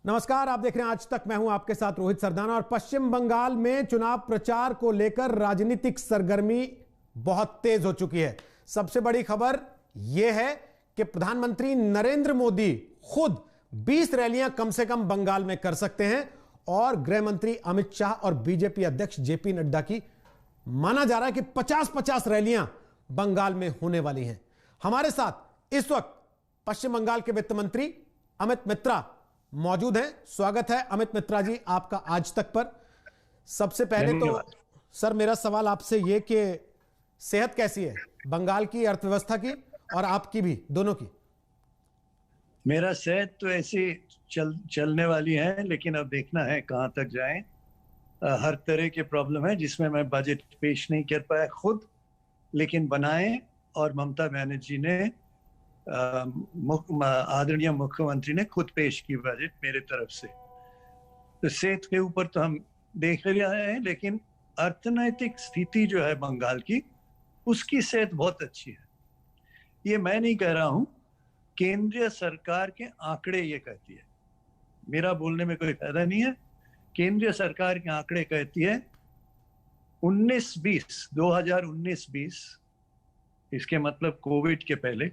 नमस्कार, आप देख रहे हैं आज तक। मैं हूं आपके साथ रोहित सरदाना। और पश्चिम बंगाल में चुनाव प्रचार को लेकर राजनीतिक सरगर्मी बहुत तेज हो चुकी है। सबसे बड़ी खबर यह है कि प्रधानमंत्री नरेंद्र मोदी खुद 20 रैलियां कम से कम बंगाल में कर सकते हैं और गृह मंत्री अमित शाह और बीजेपी अध्यक्ष जेपी नड्डा की माना जा रहा है कि 50-50 रैलियां बंगाल में होने वाली हैं। हमारे साथ इस वक्त पश्चिम बंगाल के वित्त मंत्री अमित मित्रा मौजूद हैं। स्वागत है अमित मित्रा जी आपका आज तक पर। सबसे पहले तो सर मेरा सवाल आपसे यह कि सेहत कैसी है बंगाल की अर्थव्यवस्था की और आपकी भी, दोनों की? मेरा सेहत तो ऐसी चलने वाली है, लेकिन अब देखना है कहां तक जाएं। हर तरह के प्रॉब्लम है जिसमें मैं बजट पेश नहीं कर पाया खुद, लेकिन बनाए और ममता बनर्जी ने आदरणीय मुख्यमंत्री ने खुद पेश की बजट मेरे तरफ से। तो सेहत के ऊपर तो हम देख रहे हैं, लेकिन अर्थनैतिक स्थिति जो है बंगाल की, उसकी सेहत बहुत अच्छी है। ये मैं नहीं कह रहा हूं, केंद्रीय सरकार के आंकड़े ये कहती है। मेरा बोलने में कोई फायदा नहीं है। केंद्रीय सरकार के आंकड़े कहती है 2019-20 इसके मतलब कोविड के पहले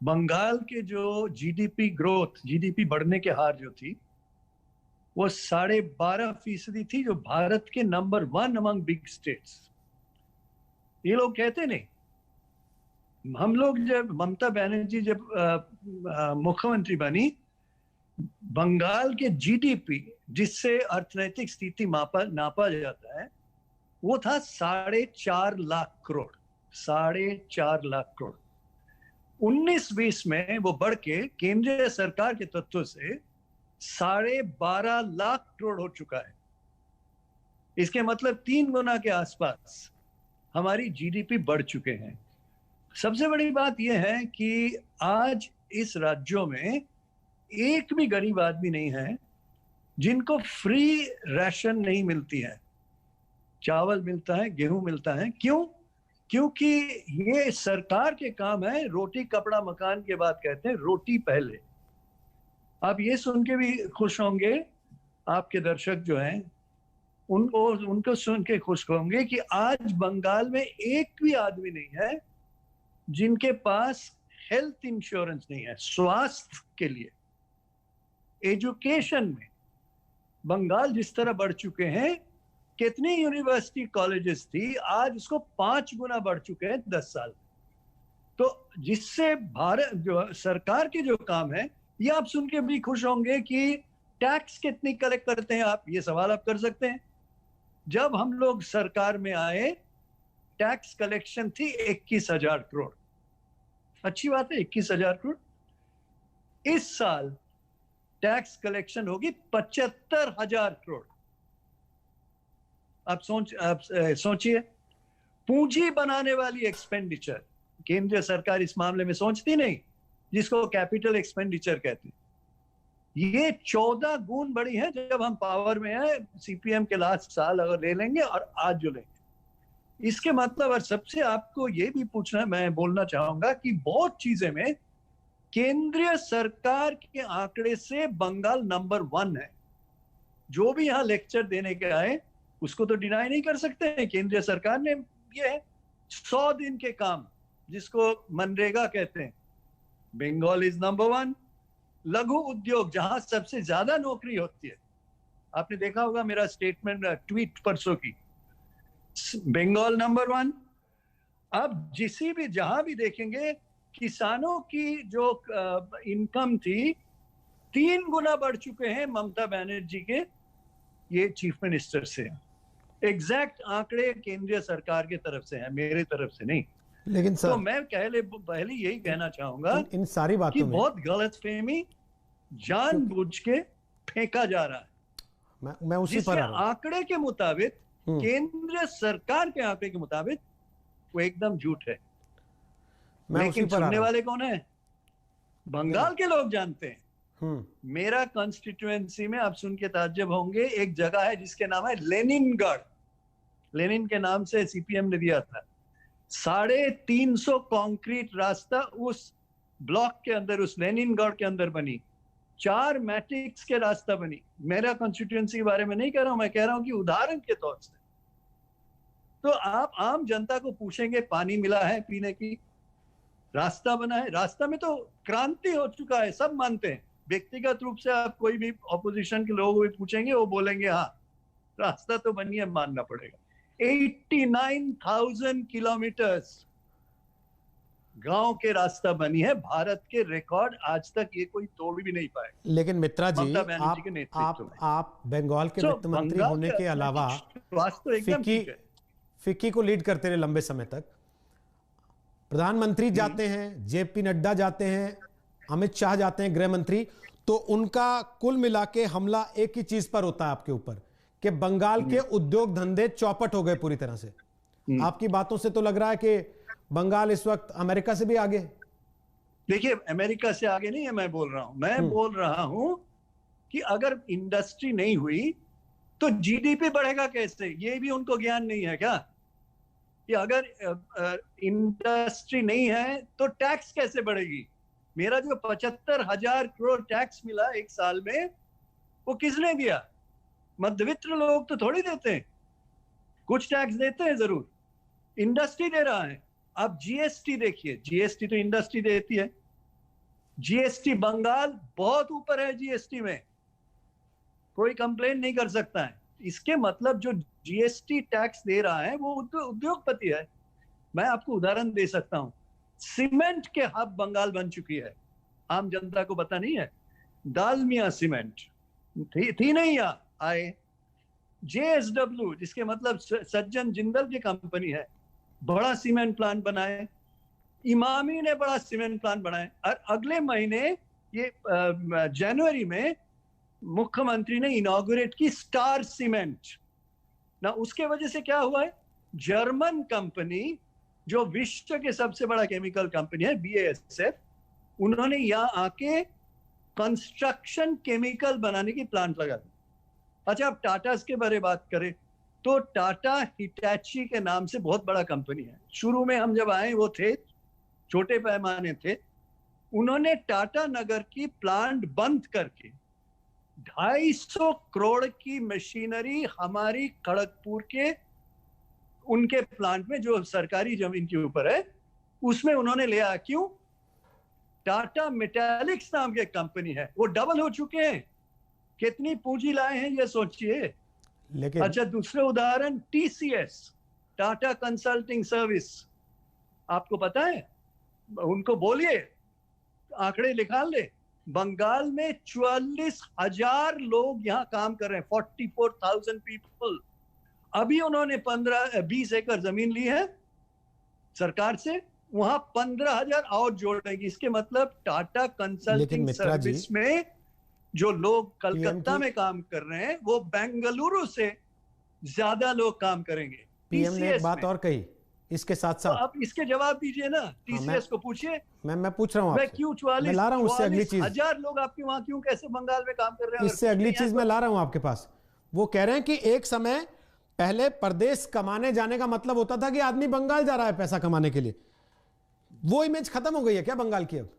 बंगाल के जो जीडीपी ग्रोथ, जीडीपी बढ़ने के हार जो थी, वो 12.5% थी, जो भारत के नंबर 1 अमंग बिग स्टेट्स। ये लोग कहते नहीं। हम लोग जब ममता बनर्जी जब मुख्यमंत्री बनी, बंगाल के जीडीपी जिससे अर्थनैतिक स्थिति नापा जाता है, वो था 4.5 लाख करोड़। 4.5 लाख करोड़ 19-20 में वो बढ़ के केंद्रीय सरकार के तत्वों से 12.5 लाख करोड़ हो चुका है। इसके मतलब 3 गुना के आसपास हमारी जीडीपी बढ़ चुके हैं। सबसे बड़ी बात यह है कि आज इस राज्यों में एक भी गरीब आदमी नहीं है जिनको फ्री राशन नहीं मिलती है। चावल मिलता है, गेहूं मिलता है। क्यों? क्योंकि ये सरकार के काम है। रोटी कपड़ा मकान के बाद कहते हैं रोटी पहले। आप ये सुन के भी खुश होंगे, आपके दर्शक जो हैं उनको सुन के खुश होंगे कि आज बंगाल में एक भी आदमी नहीं है जिनके पास हेल्थ इंश्योरेंस नहीं है। स्वास्थ्य के लिए, एजुकेशन में बंगाल जिस तरह बढ़ चुके हैं, कितनी यूनिवर्सिटी कॉलेजेस थी, आज उसको 5 गुना बढ़ चुके हैं 10 साल। तो जिससे भारत जो सरकार के जो काम है, ये आप सुन के भी खुश होंगे कि टैक्स कितनी कलेक्ट करते हैं आप, ये सवाल आप कर सकते हैं। जब हम लोग सरकार में आए, टैक्स कलेक्शन थी 21,000 करोड़। अच्छी बात है, 21,000 करोड़। इस साल टैक्स कलेक्शन होगी 75,000 करोड़। आप सोचिए, पूंजी बनाने वाली एक्सपेंडिचर केंद्रीय सरकार इस मामले में सोचती नहीं, जिसको कैपिटल एक्सपेंडिचर कहते हैं। ये 14 गुण बढ़ी है जब हम पावर में है। सीपीएम के लास्ट साल अगर ले लेंगे और आज जो लेंगे, इसके मतलब, और सबसे आपको ये भी पूछना है, मैं बोलना चाहूंगा कि बहुत चीजें में केंद्रीय सरकार के आंकड़े से बंगाल नंबर 1 है। जो भी यहां लेक्चर देने के आए उसको तो डिनाई नहीं कर सकते हैं। केंद्रीय सरकार ने ये 100 दिन के काम, जिसको मनरेगा कहते हैं, बंगाल इज नंबर 1। लघु उद्योग, जहां सबसे ज्यादा नौकरी होती है, आपने देखा होगा मेरा स्टेटमेंट, ट्वीट परसों की, बंगाल नंबर 1। अब जहां भी देखेंगे, किसानों की जो इनकम थी 3 गुना बढ़ चुके हैं ममता बनर्जी के ये चीफ मिनिस्टर से। एग्जैक्ट आंकड़े केंद्रीय सरकार की तरफ से है, मेरे तरफ से नहीं। लेकिन सर, तो मैं पहले यही कहना चाहूंगा इन सारी बातों कि में बहुत गलतफहमी जानबूझ के फेंका जा रहा है। मैं उसी पर आंकड़े के मुताबिक, केंद्रीय सरकार के आंकड़े के मुताबिक वो एकदम झूठ है। लेकिन सुनने वाले कौन है? बंगाल के लोग जानते हैं। मेरा कॉन्स्टिट्यूएंसी में आप सुन के ताज्जुब होंगे, एक जगह है जिसके नाम है लेनिनगढ़। लेनिन के नाम से सीपीएम ने दिया था। 350 कंक्रीट रास्ता उस ब्लॉक के अंदर, उस लेनिनगढ़ के अंदर बनी। 4 मैट्रिक्स के रास्ता बनी। मेरा कॉन्स्टिट्यूएंसी के बारे में नहीं कह रहा हूं, मैं कह रहा हूं कि उदाहरण के तौर से। तो आप आम जनता को पूछेंगे पानी मिला है पीने की, रास्ता बना है, रास्ता में तो क्रांति हो चुका है, सब मानते हैं। व्यक्तिगत रूप से आप कोई भी ऑपोजिशन के लोग भी पूछेंगे, वो बोलेंगे हाँ रास्ता तो बनी है, मानना पड़ेगा। 89,000 किलोमीटर्स गांव के रास्ता बनी है। भारत के रिकॉर्ड आज तक ये कोई तोड़ भी नहीं पाए। लेकिन मित्रा जी, आप बंगाल के वित्त मंत्री होने के अलावा फिक्की को लीड करते रहे लंबे समय तक। प्रधानमंत्री जाते हैं, जेपी नड्डा जाते हैं, अमित शाह जाते हैं गृह मंत्री, तो उनका कुल मिला के हमला एक ही चीज पर होता है आपके ऊपर कि बंगाल के उद्योग धंधे चौपट हो गए पूरी तरह से। आपकी बातों से तो लग रहा है कि बंगाल इस वक्त अमेरिका से भी आगे। देखिए, अमेरिका से आगे नहीं है मैं बोल रहा हूं, मैं बोल रहा हूं कि अगर इंडस्ट्री नहीं हुई तो जीडीपी बढ़ेगा कैसे? ये भी उनको ज्ञान नहीं है क्या कि अगर इंडस्ट्री नहीं है तो टैक्स कैसे बढ़ेगी? मेरा जो 75,000 करोड़ टैक्स मिला एक साल में, वो किसने दिया? मध्यवित्त लोग तो थोड़ी देते हैं, कुछ टैक्स देते हैं जरूर, इंडस्ट्री दे रहा है। अब जीएसटी देखिए, जीएसटी तो इंडस्ट्री देती है। जीएसटी बंगाल बहुत ऊपर है, जीएसटी में कोई कंप्लेन नहीं कर सकता है। इसके मतलब जो जीएसटी टैक्स दे रहा है वो उद्योगपति है। मैं आपको उदाहरण दे सकता हूं, सीमेंट के हब बंगाल बन चुकी है, आम जनता को पता नहीं है। दालमिया सीमेंट थी नहीं आए। जेएसडब्ल्यू, जिसके मतलब सज्जन जिंदल की कंपनी है, बड़ा सीमेंट प्लांट बनाए। इमामी ने बड़ा सीमेंट प्लांट बनाए। और अगले महीने ये जनवरी में मुख्यमंत्री ने इनॉग्रेट की स्टार सीमेंट ना। उसके वजह से क्या हुआ है, जर्मन कंपनी जो विश्व के सबसे बड़ा केमिकल कंपनी है BASF, उन्होंने यहाँ आके कंस्ट्रक्शन केमिकल बनाने की प्लांट लगा दी। अच्छा, अब टाटा के बारे में बात करें तो टाटा हिटैची के नाम से बहुत बड़ा कंपनी है। शुरू में हम जब आए वो थे छोटे पैमाने थे। उन्होंने टाटा नगर की प्लांट बंद करके 250 करोड़ की मशीनरी हमारी खड़गपुर के उनके प्लांट में, जो सरकारी जमीन के ऊपर है, उसमें उन्होंने लिया। क्यों? टाटा मेटालिक्स नाम की कंपनी है, वो डबल हो चुके हैं। कितनी पूंजी लाए हैं ये सोचिए। लेकिन अच्छा, दूसरे उदाहरण TCS, टाटा कंसल्टिंग सर्विस, आपको पता है? उनको बोलिए, आंकड़े निकाल ले। बंगाल में 44,000 लोग यहाँ काम कर रहे हैं, 44,000 पीपल। अभी उन्होंने 15-20 एकड़ जमीन ली है सरकार से, वहां 15,000 और जोड़ेंगे। इसके मतलब टाटा कंसल्टिंग सर्विस में जो लोग कलकत्ता में काम कर रहे हैं, वो बेंगलुरु से ज्यादा लोग काम करेंगे। पीएम ने एक बात और कही इसके साथ साथ, तो आप इसके जवाब दीजिए ना। TCS को पूछिए। मैं पूछ रहा हूँ, मैं क्यों 44,000 लोग आपके वहां क्यों कैसे बंगाल में काम कर रहे हैं? इससे अगली चीज मैं ला रहा हूं आपके पास। वो कह रहे हैं कि एक समय पहले परदेश कमाने जाने का मतलब होता था कि आदमी बंगाल जा रहा है पैसा कमाने के लिए। वो इमेज खत्म हो गई है क्या बंगाल की? अब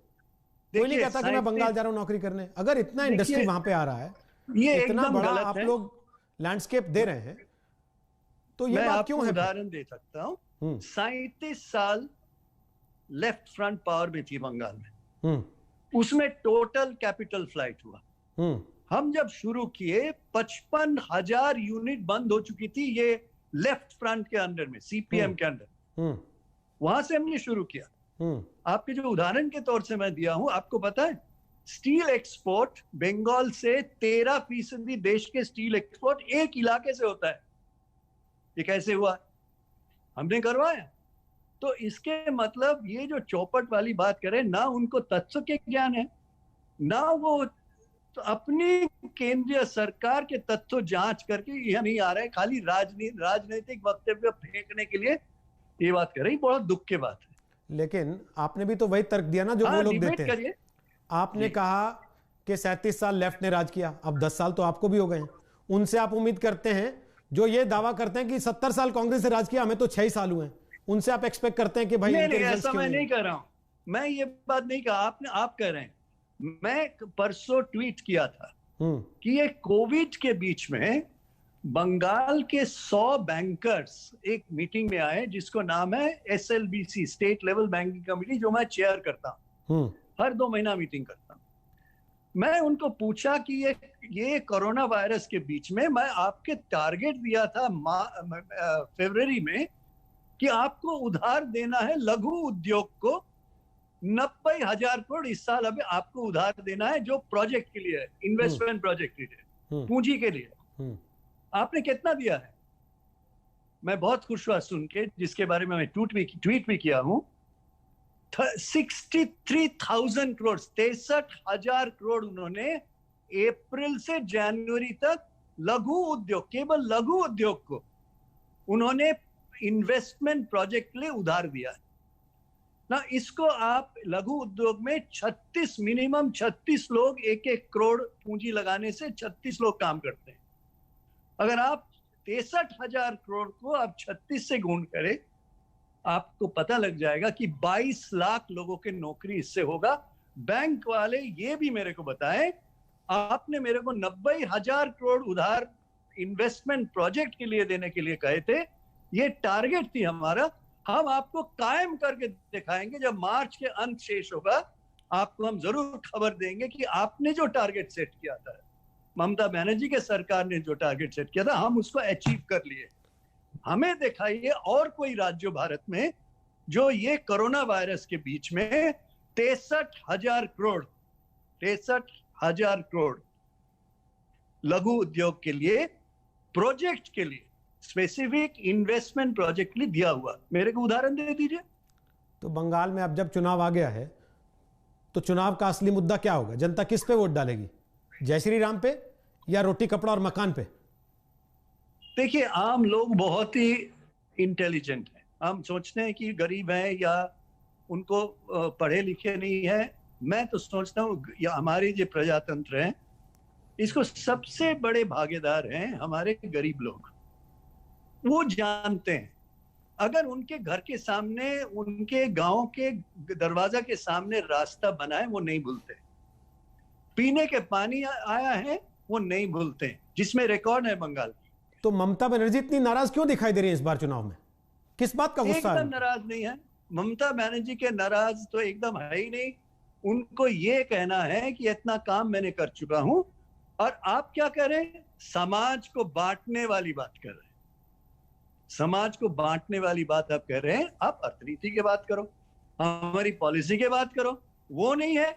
कोई नहीं कहता कि मैं बंगाल जा रहा हूं नौकरी करने। अगर इतना इंडस्ट्री वहां पे आ रहा है, ये इतना बड़ा आप लोग लैंडस्केप दे रहे हैं, तो ये बात क्यों है? उदाहरण दे सकता हूं। 37 साल लेफ्ट फ्रंट पावर में थी बंगाल में। उसमें टोटल कैपिटल फ्लाइट हुआ। हम जब शुरू किए 55,000 यूनिट बंद हो चुकी थी, ये लेफ्ट फ्रंट के अंडर में, CPM के अंडर। वहां से हमने शुरू किया। आपके जो उदाहरण के तौर से मैं दिया हूं, आपको पता है स्टील एक्सपोर्ट बंगाल से 13% देश के स्टील एक्सपोर्ट एक इलाके से होता है। ये कैसे हुआ? हमने करवाया। तो इसके मतलब ये जो चौपट वाली बात करें ना, उनको तत्व के ज्ञान है ना, वो तो अपनी केंद्रीय सरकार के तत्व जांच करके यह नहीं आ रहे, खाली राजनीतिक वक्तव्य फेंकने के लिए ये बात कर रही। बहुत दुख की बात है। लेकिन आपने भी तो वही तर्क दिया ना जो वो लोग देते हैं। आपने कहा कि 37 साल लेफ्ट ने राज किया, अब 10 साल तो आपको भी हो गए हैं। उनसे आप उम्मीद करते हैं जो ये दावा करते हैं कि 70 साल कांग्रेस से राज किया, हमें तो 6 साल हुए हैं, उनसे आप एक्सपेक्ट करते हैं कि भाई नहीं, ऐसा मैं नहीं कह रहा हूं। मैं ये बात नहीं कहा, आप कह रहे हैं। मैं परसों ट्वीट किया था कि ये कोविड के बीच में बंगाल के 100 बैंकर्स एक मीटिंग में आए जिसको नाम है SLBC, state level banking committee, जो मैं चेयर करता हूं। हर 2 महीना मीटिंग करता हूं। मैं उनको पूछा कि ये कोरोना वायरस के बीच में मैं आपके टारगेट दिया था फरवरी में कि आपको उधार देना है लघु उद्योग को 90,000 करोड़ इस साल अभी आपको उधार देना है, जो प्रोजेक्ट के लिए है, इन्वेस्टमेंट प्रोजेक्ट के लिए, पूंजी के लिए। आपने कितना दिया है? मैं बहुत खुश हुआ सुन के, जिसके बारे में मैं ट्वीट भी किया हूं। 63,000 करोड़, 63,000 करोड़ उन्होंने अप्रैल से जनवरी तक लघु उद्योग, केवल लघु उद्योग को उन्होंने इन्वेस्टमेंट प्रोजेक्ट के लिए उधार दिया है ना। इसको आप लघु उद्योग में 36 लोग 1-1 करोड़ पूंजी लगाने से 36 लोग काम करते हैं। अगर आप 63,000 करोड़ को आप 36 से गुण करें, आपको पता लग जाएगा कि 22 लाख लोगों की नौकरी इससे होगा। बैंक वाले ये भी मेरे को बताएं, आपने मेरे को 90,000 करोड़ उधार इन्वेस्टमेंट प्रोजेक्ट के लिए देने के लिए कहे थे, ये टारगेट थी हमारा। हम आपको कायम करके दिखाएंगे। जब मार्च के अंत शेष होगा, आपको हम जरूर खबर देंगे कि आपने जो टारगेट सेट किया था, ममता बनर्जी के सरकार ने जो टारगेट सेट किया था, हम उसको अचीव कर लिए। हमें दिखाइए और कोई राज्य भारत में जो ये कोरोना वायरस के बीच में 63,000 करोड़ लघु उद्योग के लिए, प्रोजेक्ट के लिए, स्पेसिफिक इन्वेस्टमेंट प्रोजेक्ट के लिए दिया हुआ। मेरे को उदाहरण दे दीजिए। तो बंगाल में अब जब चुनाव आ गया है, तो चुनाव का असली मुद्दा क्या होगा? जनता किस पे वोट डालेगी? जय श्री राम पे या रोटी कपड़ा और मकान पे? देखिए, आम लोग बहुत ही इंटेलिजेंट हैं। हम सोचते हैं कि गरीब हैं या उनको पढ़े लिखे नहीं है। मैं तो सोचता हूँ या हमारे जो प्रजातंत्र हैं, इसको सबसे बड़े भागीदार हैं हमारे गरीब लोग। वो जानते हैं अगर उनके घर के सामने, उनके गांव के दरवाजा के सामने रास्ता बना है, वो नहीं भूलते। पीने के पानी आया है, वो नहीं भूलते, जिसमें रिकॉर्ड है बंगाल की। तो ममता बनर्जी इतनी नाराज क्यों दिखाई दे रही है इस बार चुनाव में? किस बात का गुस्सा है? एकदम नाराज नहीं है ममता बनर्जी के, नाराज तो एकदम है ही नहीं। उनको ये कहना है कि इतना काम मैंने कर चुका हूं। और आप क्या कह रहे हैं? समाज को बांटने वाली बात कर रहे हैं। समाज को बांटने वाली बात आप कह रहे हैं। आप अर्थनीति की बात करो, हमारी पॉलिसी की बात करो, वो नहीं है।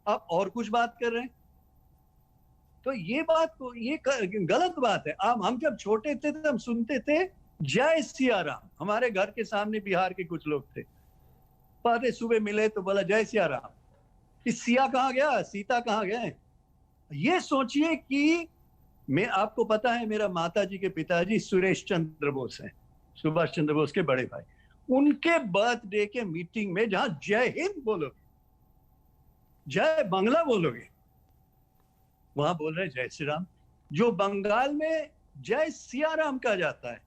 आप और कुछ बात कर रहे हैं। तो ये बात तो ये गलत बात है। हम जब छोटे थे तो हम सुनते थे जय सिया राम। हमारे घर के सामने बिहार के कुछ लोग थे, पाते सुबह मिले तो बोला जय सिया राम। इस सिया कहाँ गया, सीता कहाँ गए? ये सोचिए कि मैं, आपको पता है मेरा माताजी के पिताजी सुरेश चंद्र बोस हैं, सुभाष चंद्र बोस के बड़े भाई। उनके बर्थडे के मीटिंग में जहां जय हिंद बोलोगे, जय बांग्ला बोलोगे, वहां बोल रहे जय श्री राम। जो बंगाल में जय सिया राम कहा जाता है,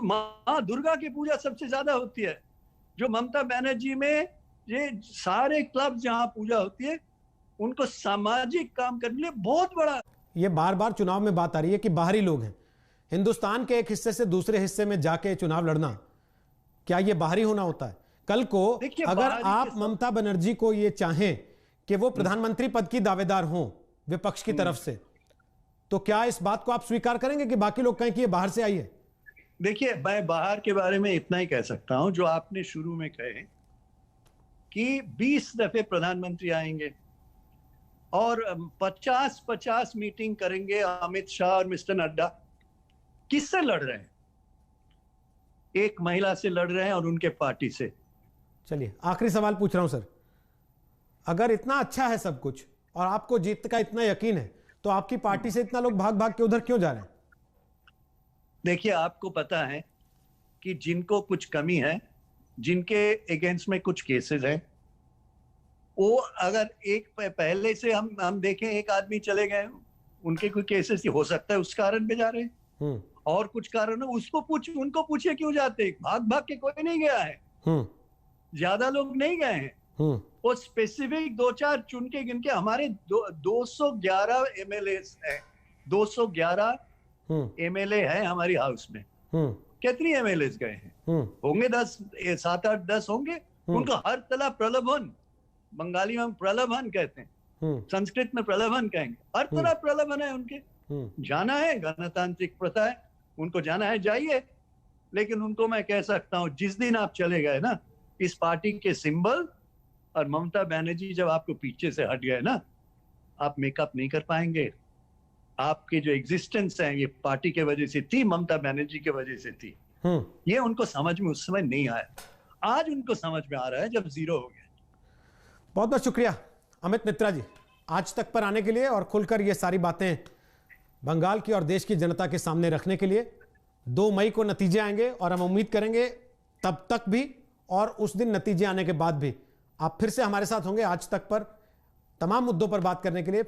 मां दुर्गा की पूजा सबसे ज्यादा होती है। जो ममता बनर्जी में ये सारे क्लब जहां पूजा होती है, उनको सामाजिक काम करने के लिए बहुत बड़ा। ये बार बार चुनाव में बात आ रही है कि बाहरी लोग हैं। हिंदुस्तान के एक हिस्से से दूसरे हिस्से में जाके चुनाव लड़ना, क्या ये बाहरी होना होता है? कल को अगर आप ममता बनर्जी को ये चाहें कि वो प्रधानमंत्री पद की दावेदार हों विपक्ष की तरफ से, तो क्या इस बात को आप स्वीकार करेंगे कि बाकी लोग कहें कि ये बाहर से आई है? देखिए, मैं बाहर के बारे में इतना ही कह सकता हूं जो आपने शुरू में कहे कि 20 दफे प्रधानमंत्री आएंगे और 50 मीटिंग करेंगे अमित शाह और मिस्टर नड्डा। किससे लड़ रहे हैं? एक महिला से लड़ रहे हैं और उनके पार्टी से। चलिए, आखिरी सवाल पूछ रहा हूं सर। अगर इतना अच्छा है सब कुछ और आपको जीत का इतना यकीन है, तो आपकी पार्टी से इतना लोग भाग भाग के उधर क्यों जा रहे हैं? देखिए, आपको पता है कि जिनको कुछ कमी है, जिनके अगेंस्ट में कुछ केसेस हैं, वो अगर एक पहले से हम देखें, एक आदमी चले गए, उनके कोई केसेस हो सकता है उस कारण पे जा रहे हैं, और कुछ कारण है उनको पूछिए क्यों जाते हैं। भाग भाग के कोई नहीं गया है, ज्यादा लोग नहीं गए हैं। वो स्पेसिफिक 2-4 चुन के गिन के हमारे 211 एमएलए हैं, 211 एमएलए हैं हमारी हाउस में। कितनी एमएलए गए हैं? होंगे 10, 7-8, 10 होंगे। उनको हर तरह प्रलोभन, बंगाली में हम प्रलोभन कहते हैं, संस्कृत में प्रलोभन कहेंगे, हर तरह प्रलोभन है उनके। जाना है, गणतांत्रिक प्रथा है, उनको जाना है, जाइए। लेकिन उनको मैं कह सकता हूं, जिस दिन आप चले गए ना इस पार्टी के सिंबल, और ममता बनर्जी जब आपको पीछे से हट गए ना, आप मेकअप नहीं कर पाएंगे। आपकी जो एग्जिस्टेंस है ये पार्टी के वजह से थी, ममता बनर्जी के वजह से थी। ये उनको समझ में उस समय नहीं आया, आज उनको समझ में आ रहा है जब जीरो हो गया। बहुत बहुत शुक्रिया अमित मित्रा जी, आज तक पर आने के लिए और खुलकर ये सारी बातें बंगाल की और देश की जनता के सामने रखने के लिए। 2 मई को नतीजे आएंगे और हम उम्मीद करेंगे तब तक भी और उस दिन नतीजे आने के बाद भी आप फिर से हमारे साथ होंगे आज तक पर तमाम मुद्दों पर बात करने के लिए।